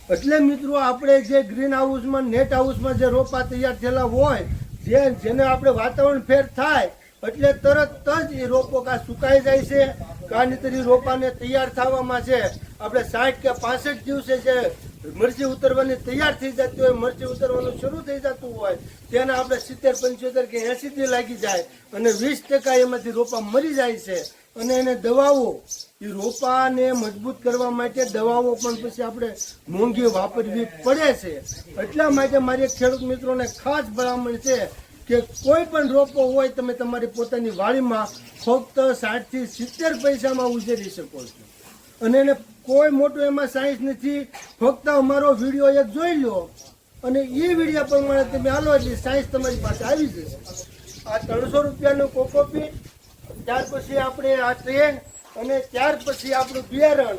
એટલે મિત્રો આપણે જે ગ્રીન હાઉસમાં નેટ હાઉસમાં જે રોપા તૈયાર થયેલા હોય જેને આપણે વાતાવરણ ફેર થાય એટલે તરત જ એ રોપો કાં સુકાઈ જાય છે કાં નહીતર રોપાને તૈયાર થવામાં છે આપણે 60 કે 65 દિવસે જે મરચી ઉતરવાની તૈયાર થઈ જતી હોય, મરચી ઉતરવાનું શરૂ થઈ જતું હોય તેને આપણે 70, 75 કે 80 દી લાગી જાય અને 20% એમાંથી રોપા મરી જાય છે. અને એને દવાઓ એ રોપાને મજબૂત કરવા માટે દવાઓ પણ પછી આપણે મોંઘી વાપરવી પડે છે. એટલા માટે મારી ખેડૂત મિત્રોને ખાસ ભલામણ છે કે કોઈ પણ રોપો હોય તમે તમારી પોતાની વાડીમાં ફક્ત 60 થી 70 પૈસામાં ઉછેરી શકો છો. અને એને કોઈ મોટું એમાં સાયન્સ નથી, ફક્ત અમારો વિડીયો એક જોઈ લો અને એ વિડીયો પ્રમાણે તમે હાલો એટલે સાયન્સ તમારી પાસે આવી જશે. આ 300 રૂપિયાનું કોકોપીટ, ત્યાર પછી આપણે આ ટ્રેન અને ત્યાર પછી આપણું બિયારણ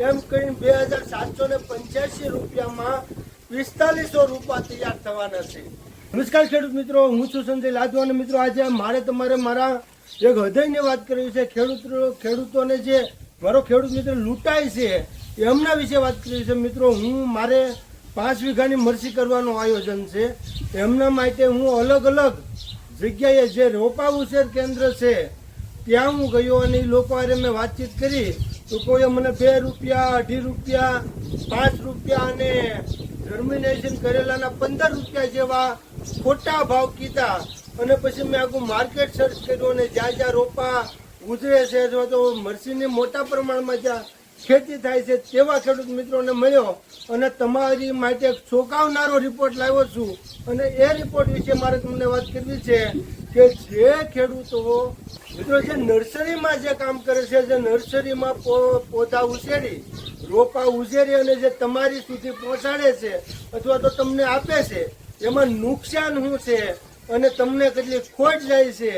એમ કરીને 2785 રૂપિયામાં 4500 રૂપિયા તૈયાર થવાના છે. નમસ્કાર ખેડૂત મિત્રો, હું છું સંજય લાદવા અને મિત્રો આજે મારે તમારે મારા એક હૃદયની વાત કરવી છે. ખેડૂતોને જે મારો ખેડૂત મિત્ર લૂંટાય છે એમના વિશે વાત કરવી છે. મિત્રો મારે 5 વીઘાની મરચી કરવાનું આયોજન છે. એમના માટે હું અલગ અલગ જગ્યાએ જે રોપા ઉછેર કેન્દ્ર છે ત્યાં હું ગયો અને એ લોકો હારે મેં વાતચીત કરી તો કોઈએ મને 2 રૂપિયા, 2.5 રૂપિયા, 5 રૂપિયા અને જર્મિનેશન કરેલાના 15 રૂપિયા જેવા ખોટા ભાવ કીધા. અને પછી મેં આખું માર્કેટ સર્ચ કર્યું અને જ્યાં જ્યાં રોપા ઉજરે છે અથવા તો મરચીની મોટા પ્રમાણમાં જ્યાં ખેતી થાય છે તેવા ખેડૂત મિત્રોને મળ્યો અને તમારી માટે એક ચોંકાવનારો રિપોર્ટ લાવ્યો છું. અને એ રિપોર્ટ વિશે મારે તમને વાત કરવી છે કે જે ખેડૂતો મિત્રો જે નર્સરીમાં જે કામ કરે છે, જે નર્સરીમાં પૌધા ઉછેરી રોપા ઉછેરી અને જે તમારી સુધી પહોંચાડે છે અથવા તો તમને આપે છે એમાં નુકસાન શું છે અને તમને કેટલી ખોટ જાય છે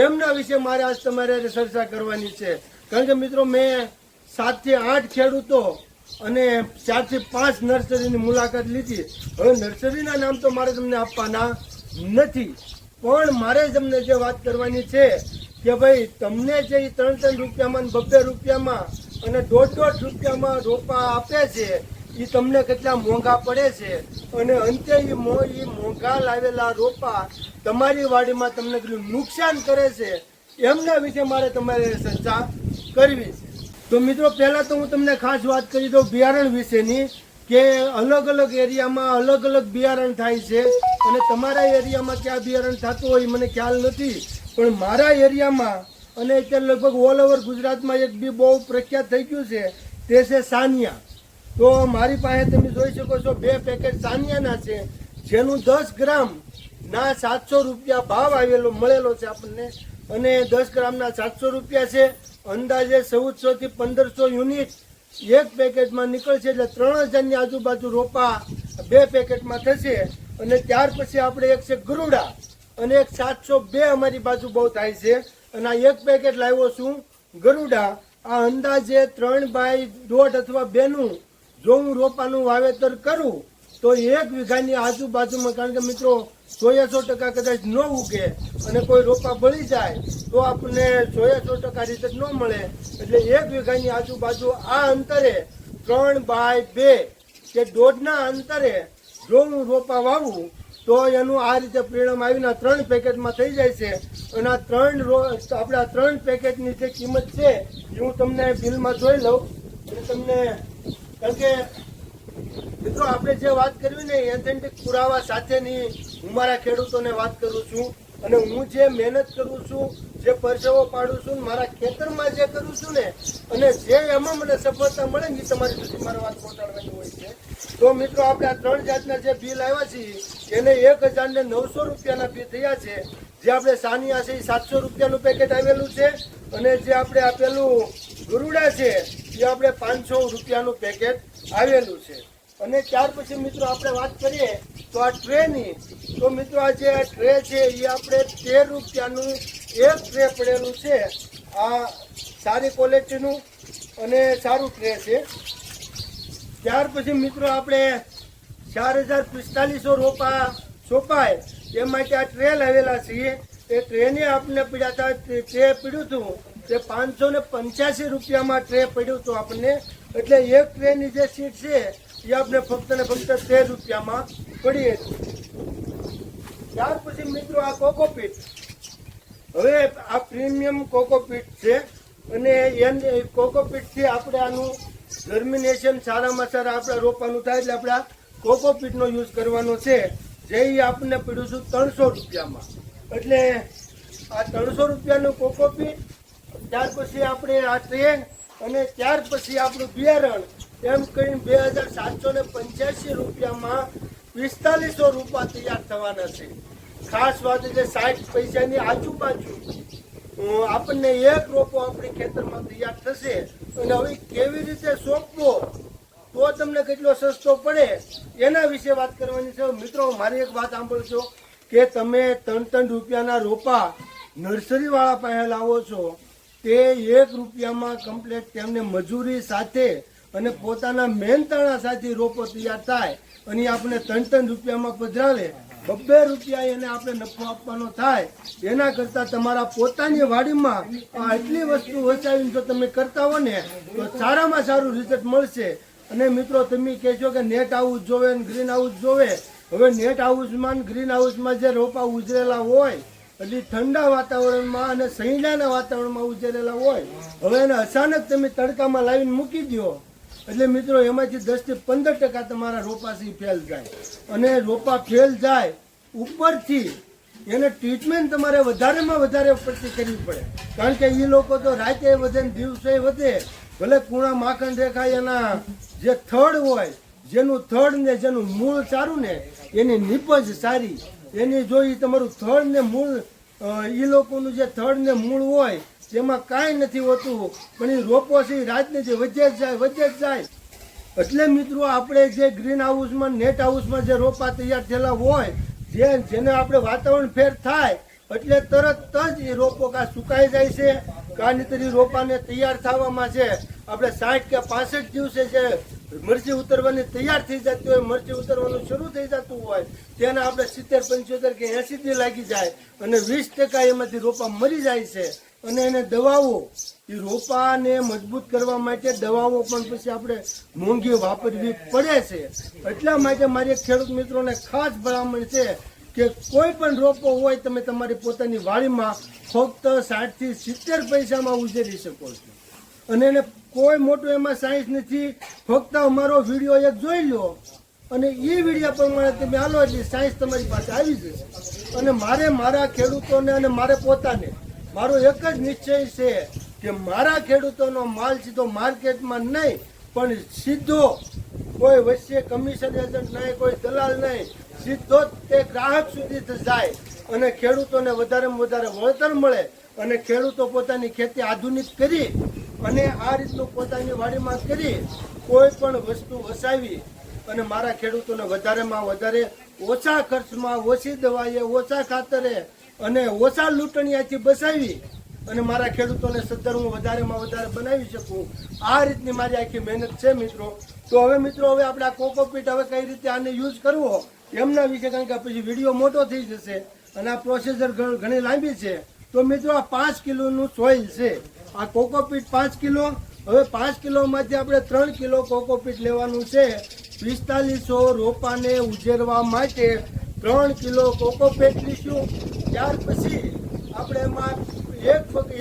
એમના વિશે મારે આજ તમારે ચર્ચા કરવાની છે. કારણ કે મિત્રો મેં 7 થી 8 ખેડૂતો અને 4 થી 5 નર્સરીની મુલાકાત લીધી. હવે નર્સરીના નામ તો મારે તમને આપવાના નથી, પણ મારે તમને જે વાત કરવાની છે કે ભાઈ તમને જે 3 રૂપિયામાં 2 રૂપિયામાં અને 1.5 રૂપિયામાં રોપા આપે છે એ તમને કેટલા મોંઘા પડે છે અને અંતે એ મોંઘા લાવેલા રોપા તમારી વાડીમાં તમને કેટલું નુકસાન કરે છે એમના વિશે મારે તમારે ચર્ચા કરવી છે. તો મિત્રો પહેલાં તો હું તમને ખાસ વાત કરી દઉં બિયારણ વિશેની કે અલગ અલગ એરિયામાં અલગ અલગ બિયારણ થાય છે અને તમારા એરિયામાં ક્યાં બિયારણ થતું હોય મને ખ્યાલ નથી, પણ મારા એરિયામાં અને અત્યારે લગભગ ઓલ ઓવર ગુજરાતમાં એક બી બહુ પ્રખ્યાત થઈ ગયું છે તે છે સાનિયા. તો મારી પાસે તમે જોઈ શકો છો 2 પેકેટ સાનિયાના છે જેનું 10 ગ્રામ ના 700 રૂપિયા ભાવ મળેલો છે આપણને અને 10 ગ્રામના 700 રૂપિયા છે. અંદાજે 1400 થી 1500 યુનિટ એક પેકેટમાં નીકળશે એટલે 3000ની આજુબાજુ રોપા 2 પેકેટમાં થશે. અને ત્યાર પછી આપણે એક છે ગરુડા અને એક 702 અમારી બાજુ બહુ થાય છે અને આ એક પેકેટ લાવ્યો છું ગરુડા. આ અંદાજે 3/1.5 અથવા 2નું જો હું રોપાનું વાવેતર કરું તો 1 વીઘાની આજુબાજુમાં, કારણ કે મિત્રો 100% કદાચ ન ઉગે અને કોઈ રોપા બળી જાય તો આપણને 100% રિઝલ્ટ ન મળે. એટલે 1 વીઘાની આજુબાજુ આ અંતરે 3/2 કે 1.5ના અંતરે જો હું રોપા વાવું તો એનું આ રીતે પરિણામ આવીને 3 પેકેટમાં થઈ જાય છે. અને આ 3 પેકેટની જે કિંમત છે એ હું તમને બિલમાં જોઈ લઉં અને તમને, કારણ કે મિત્રો આપણે જે વાત કરવી ને એથેન્ટિક પુરાવા સાથેની હું મારા ખેડૂતોને વાત કરું છું અને હું જે મહેનત કરું છું, જે પરસેવો પાડું છું, મારા ખેતરમાં જે કરું છું ને અને જે એમાં મને સફળતા મળે ને એ તમારી સુધી મારે વાત પહોંચાડવાની હોય છે. તો મિત્રો આપણે આ 3 જાતના જે બિલ આવ્યા છે એને 1900 રૂપિયાના બિલ થયા છે. જે આપણે સાનિયા છે એ 700 રૂપિયાનું પેકેટ આવેલું છે અને જે આપણે આપેલું ગરુડા છે એ આપણે 500 રૂપિયાનું પેકેટ આવેલું છે. અને ત્યાર પછી મિત્રો આપણે વાત કરીએ તો આ ટ્રેની, તો મિત્રો આ જે ટ્રે છે એ આપણે 13 રૂપિયાનું એક ટ્રે પડેલું છે. આ સારી ક્વોલિટીનું અને સારું ટ્રે છે. ત્યાર પછી મિત્રો આપણે 4500 રોપા સોંપાય એ માટે આ ટ્રે લાવેલા છીએ. એ ટ્રેને આપણે પડ્યા હતા, ટ્રે પડ્યું હતું તે 585 રૂપિયામાં ટ્રે પડ્યું હતું આપણને. એટલે એક ટ્રેની જે સીટ છે એ આપણે ફક્ત ને ફક્ત 13 રૂપિયામાં પડી હતી. ત્યાર પછી મિત્રો આ કોકોપીટ, હવે આ પ્રીમિયમ કોકોપીટ છે અને એ કોકોપીટથી આપણે આનું જર્મિનેશન સારામાં સારા આપણા રોપાનું થાય એટલે આપણે આ કોકોપીટનો યુઝ કરવાનો છે, જે આપણને પડ્યું છું 300 રૂપિયામાં. એટલે આ 300 રૂપિયાનું કોકોપીટ, ત્યાર પછી આપણે આ ટ્રે અને ત્યાર પછી આપણું બિયારણ, એમ કરીને 2785 રૂપિયામાં 4500 રૂપિયા તૈયાર થવાના છે. ખાસ વાત એટલે 60 પૈસાની આજુબાજુ આપણને એક રોપો આપણી ખેતરમાં તૈયાર થશે. અને હવે કેવી રીતે સોંપવો તો તમને કેટલો સસ્તો પડે એના વિશે વાત કરવાની છે. મિત્રો મારી એક વાત સાંભળજો કે તમે 3 રૂપિયાના રોપા નર્સરીવાળા પાસે લાવો છો, તે 1 રૂપિયામાં કમ્પ્લેટ તેમને મજૂરી સાથે અને પોતાના મહેનતાણા સાથે રોપો તૈયાર થાય અને આપણે 3 રૂપિયામાં પધરાવે, 2 રૂપિયા એને આપણે નફો આપવાનો થાય. એના કરતાં તમારા પોતાની વાડીમાં આટલી વસ્તુ વસાવીને જો તમે કરતા હો ને તો સારામાં સારું રિઝલ્ટ મળશે. અને મિત્રો તમે કહેશો કે નેટ હાઉસ જોવે ને ગ્રીન હાઉસ જોવે. હવે નેટ હાઉસમાં ગ્રીન હાઉસમાં જે રોપા ઉજરેલા હોય એટલે ઠંડા વાતાવરણમાં અને સહીલાના વાતાવરણમાં ઉજરેલા હોય, હવે એને અચાનક તમે તડકામાં લાવીને મૂકી દો એટલે મિત્રો એમાંથી 10 થી 15% તમારા રોપાથી ફેલ જાય. અને રોપા ફેલ જાય ઉપરથી એને ટ્રીટમેન્ટ તમારે વધારેમાં વધારે પડતી કરવી પડે, કારણ કે એ લોકો તો રાતે વધે ને દિવસે વધે. ભલે કુણા માખણ દેખાય, એના જે થડ હોય, જેનું થડ ને જેનું મૂળ સારું ને એની નીપજ સારી, એની જો એ તમારું થડ ને મૂળ, એ લોકોનું જે થડ ને મૂળ હોય જેમાં કાંઈ નથી હોતું, પણ એ રોપો છે રાતને જે વધે જ જાય. એટલે મિત્રો આપણે જે ગ્રીન હાઉસમાં નેટ હાઉસમાં જે રોપા તૈયાર થયેલા હોય, જેને આપણે વાતાવરણ ફેર થાય એટલે તરત જ એ રોપો કાં સુકાઈ જાય છે, કાં નહીંતર રોપાને તૈયાર થવામાં છે આપણે 60 કે 65 દિવસે જે મરચી ઉતરવાની તૈયાર થઈ જતી હોય, મરચી ઉતરવાનું શરૂ થઈ જતું હોય, તેને આપણે 70, 75 કે 80 દી લાગી જાય અને 20% એમાંથી રોપા મરી જાય છે. અને એને દવાઓ, એ રોપાને મજબૂત કરવા માટે દવાઓ પણ પછી આપણે મોંઘી વાપરવી પડે છે. એટલા માટે મારી ખેડૂત મિત્રોને ખાસ ભલામણ છે કે કોઈ પણ રોપો હોય તમે તમારી પોતાની વાડીમાં ફક્ત 60 થી 70 પૈસામાં ઉજેરી શકો છો. અને એને કોઈ મોટું એમાં સાયન્સ નથી, ફક્ત અમારો વિડીયો એક જોઈ લો અને એ વિડીયો પ્રમાણે તમે હાલો એટલે સાયન્સ તમારી પાસે આવી જશે. અને મારા ખેડૂતોને અને મારે પોતાને મારો એક જ નિશ્ચય છે કે મારા ખેડૂતોનો માલ સીધો માર્કેટમાં નહીં, પણ સીધો કોઈ વચ્ચે કમિશન એજન્ટ નહીં, કોઈ દલાલ નહીં, સીધો તે ગ્રાહક સુધી જાય અને ખેડૂતોને વધારેમાં વધારે વળતર મળે અને ખેડૂતો પોતાની ખેતી આધુનિક કરી અને આ રીતનું પોતાની વાડીમાં કરી કોઈ પણ વસ્તુ વસાવી અને મારા ખેડૂતોને વધારેમાં વધારે ઓછા ખર્ચમાં, ઓછી દવાએ, ઓછા ખાતરે અને ઓછા લૂંટણીયાથી બસાવી અને મારા ખેડૂતોને સદ્ધર હું વધારેમાં વધારે બનાવી શકું. આ રીતની મારી આખી મહેનત છે મિત્રો. તો હવે મિત્રો હવે આપણે આ કોકોપીટ હવે કઈ રીતે આને યુઝ કરવો એમના વિશે, કારણ કે પછી વિડીયો મોટો થઈ જશે અને આ પ્રોસેસર ઘણી લાંબી છે. તો મિત્રો આ 5 કિલોનું સોઇલ છે, આ કોકોપીટ 5 કિલો. હવે 5 કિલોમાંથી આપણે 3 કિલો કોકોપીટ લેવાનું છે. 4500 રોપાને ઉજેરવા માટે 3 કિલો કોકોપીટ લઈશું. ત્યાર પછી આપણે એમાં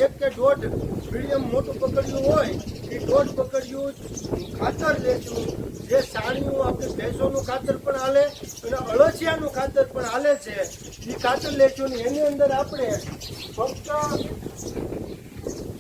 એક કે દોઢ મીડિયમ મોટું પકડ્યું હોય એ દોઢ પકડ્યું ખાતર લેશું. જે સાણિયું આપણે ભેંસોનું ખાતર પણ હાલે અને અળસિયાનું ખાતર પણ હાલે છે, એ ખાતર લેશું. એની અંદર આપણે ફક્ત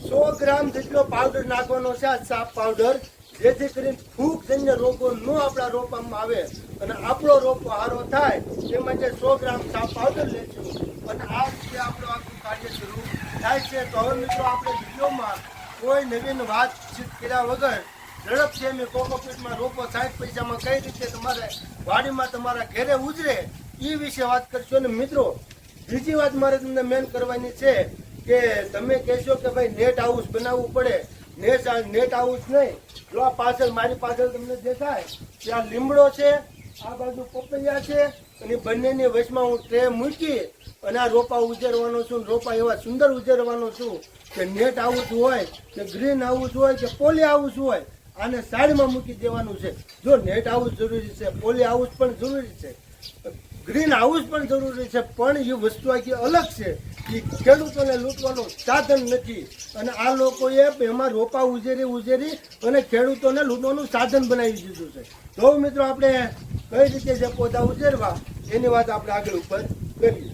100 ગ્રામ જેટલો પાવડર નાખવાનો છે, આ સાપ પાવડર, જેથી કરીને ફૂગજન્ય રોગો ન આપણા રોપામાં આવે અને આપણો રોપો સારો થાય તે માટે 100 ગ્રામ સાપ પાવડર લેશું. અને આ રીતે આપણું આખું કાર્ય શરૂ થાય છે. તો હવે મિત્રો આપણે વિડીયોમાં કોઈ નવીન વાતચીત કર્યા વગર ઝડપથી અમે કોકોપીટમાં રોપો 60 પૈસામાં કઈ રીતે તમારે વાડીમાં તમારા ઘરે ઉજરે એ વિશે વાત કરશો. અને મિત્રો બીજી વાત મારે તમને મેન કરવાની છે કે તમે કહેશો કે ભાઈ નેટ હાઉસ બનાવવું પડે. નેટ હાઉસ નહીં, જો આ પાછળ મારી પાછળ તમને દેખાય કે આ લીમડો છે, આ બાજુ પપૈયા છે અને બંનેની વચમાં હું ટ્રે મૂકી અને આ રોપા ઉજેરવાનો છું. રોપા એવા સુંદર ઉજેરવાનો છું કે નેટ હાઉસ હોય કે ગ્રીન હાઉસ હોય કે પોલી હાઉસ હોય, આને સાઈડમાં મૂકી દેવાનું છે. જો નેટ હાઉસ જરૂરી છે, પોલી હાઉસ પણ જરૂરી છે, ગ્રીન હાઉસ પણ જરૂરી છે, પણ એ વસ્તુ આખી અલગ છે. એ ખેડૂતોને લૂંટવાનું સાધન નથી અને આ લોકોએ એમાં રોપા ઉજેરી અને ખેડૂતોને લૂંટવાનું સાધન બનાવી દીધું છે. તો મિત્રો આપણે કઈ રીતે જે પૌધા ઉજેરવા એની વાત આપણે આગળ ઉપર કરીએ.